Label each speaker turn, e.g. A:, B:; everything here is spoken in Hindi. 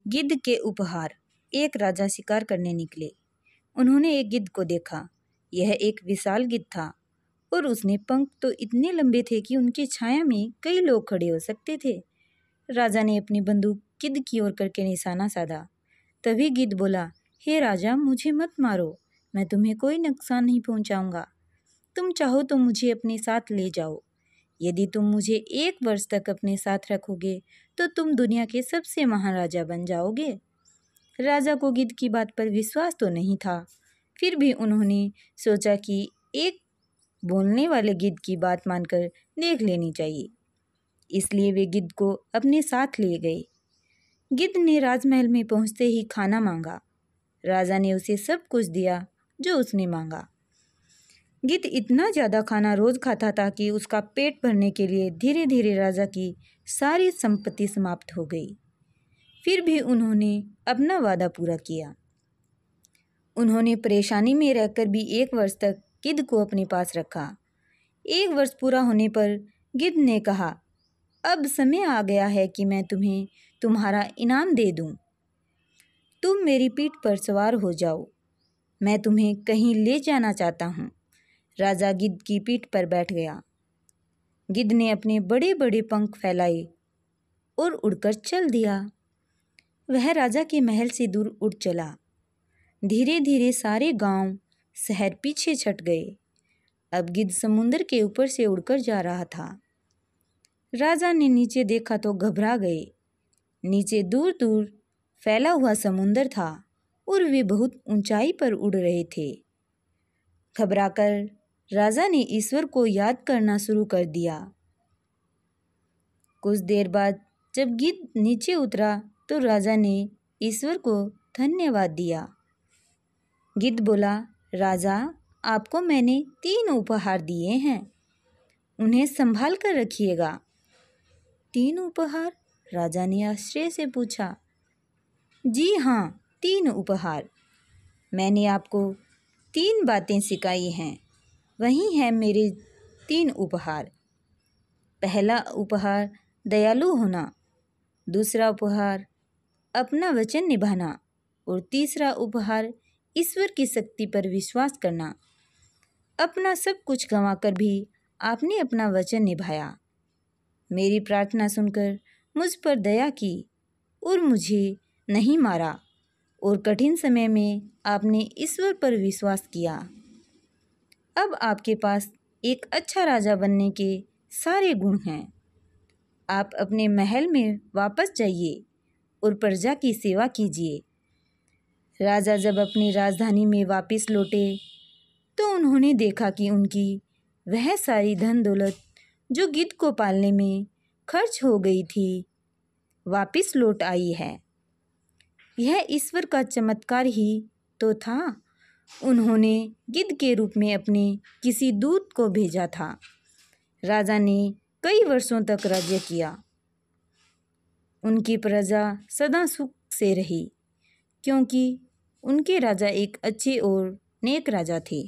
A: गिद्ध के उपहार। एक राजा शिकार करने निकले। उन्होंने एक गिद्ध को देखा। यह एक विशाल गिद्ध था और उसने पंख तो इतने लंबे थे कि उनकी छाया में कई लोग खड़े हो सकते थे। राजा ने अपनी बंदूक गिद्ध की ओर करके निशाना साधा। तभी गिद्ध बोला, हे राजा, मुझे मत मारो, मैं तुम्हें कोई नुकसान नहीं पहुंचाऊंगा। तुम चाहो तो मुझे अपने साथ ले जाओ। यदि तुम मुझे 1 वर्ष तक अपने साथ रखोगे तो तुम दुनिया के सबसे महाराजा बन जाओगे। राजा को गिद्ध की बात पर विश्वास तो नहीं था, फिर भी उन्होंने सोचा कि एक बोलने वाले गिद्ध की बात मानकर देख लेनी चाहिए। इसलिए वे गिद्ध को अपने साथ ले गए। गिद्ध ने राजमहल में पहुंचते ही खाना मांगा। राजा ने उसे सब कुछ दिया जो उसने मांगा। गिद्ध इतना ज़्यादा खाना रोज़ खाता था कि उसका पेट भरने के लिए धीरे धीरे राजा की सारी संपत्ति समाप्त हो गई। फिर भी उन्होंने अपना वादा पूरा किया। उन्होंने परेशानी में रहकर भी 1 वर्ष तक गिद्ध को अपने पास रखा। 1 वर्ष पूरा होने पर गिद्ध ने कहा, अब समय आ गया है कि मैं तुम्हें तुम्हारा इनाम दे दूं। तुम मेरी पीठ पर सवार हो जाओ, मैं तुम्हें कहीं ले जाना चाहता हूँ। राजा गिद्ध की पीठ पर बैठ गया। गिद्ध ने अपने बड़े बड़े पंख फैलाए और उड़कर चल दिया। वह राजा के महल से दूर उड़ चला। धीरे धीरे सारे गांव शहर पीछे छट गए। अब गिद्ध समुंदर के ऊपर से उड़कर जा रहा था। राजा ने नीचे देखा तो घबरा गए। नीचे दूर दूर फैला हुआ समुंदर था और वे बहुत ऊंचाई पर उड़ रहे थे। घबराकर राजा ने ईश्वर को याद करना शुरू कर दिया। कुछ देर बाद जब गिद्ध नीचे उतरा तो राजा ने ईश्वर को धन्यवाद दिया। गिद्ध बोला, राजा, आपको मैंने 3 उपहार दिए हैं, उन्हें संभाल कर रखिएगा। 3 उपहार? राजा ने आश्चर्य से पूछा। जी हाँ, 3 उपहार। मैंने आपको 3 बातें सिखाई हैं, वही हैं मेरे 3 उपहार। पहला उपहार दयालु होना, दूसरा उपहार अपना वचन निभाना और तीसरा उपहार ईश्वर की शक्ति पर विश्वास करना। अपना सब कुछ गंवाकर भी आपने अपना वचन निभाया। मेरी प्रार्थना सुनकर मुझ पर दया की और मुझे नहीं मारा और कठिन समय में आपने ईश्वर पर विश्वास किया। अब आपके पास एक अच्छा राजा बनने के सारे गुण हैं। आप अपने महल में वापस जाइए और प्रजा की सेवा कीजिए। राजा जब अपनी राजधानी में वापस लौटे तो उन्होंने देखा कि उनकी वह सारी धन दौलत जो गिद्ध को पालने में खर्च हो गई थी वापस लौट आई है। यह ईश्वर का चमत्कार ही तो था। उन्होंने गिद्ध के रूप में अपने किसी दूत को भेजा था। राजा ने कई वर्षों तक राज्य किया। उनकी प्रजा सदा सुख से रही क्योंकि उनके राजा एक अच्छे और नेक राजा थे।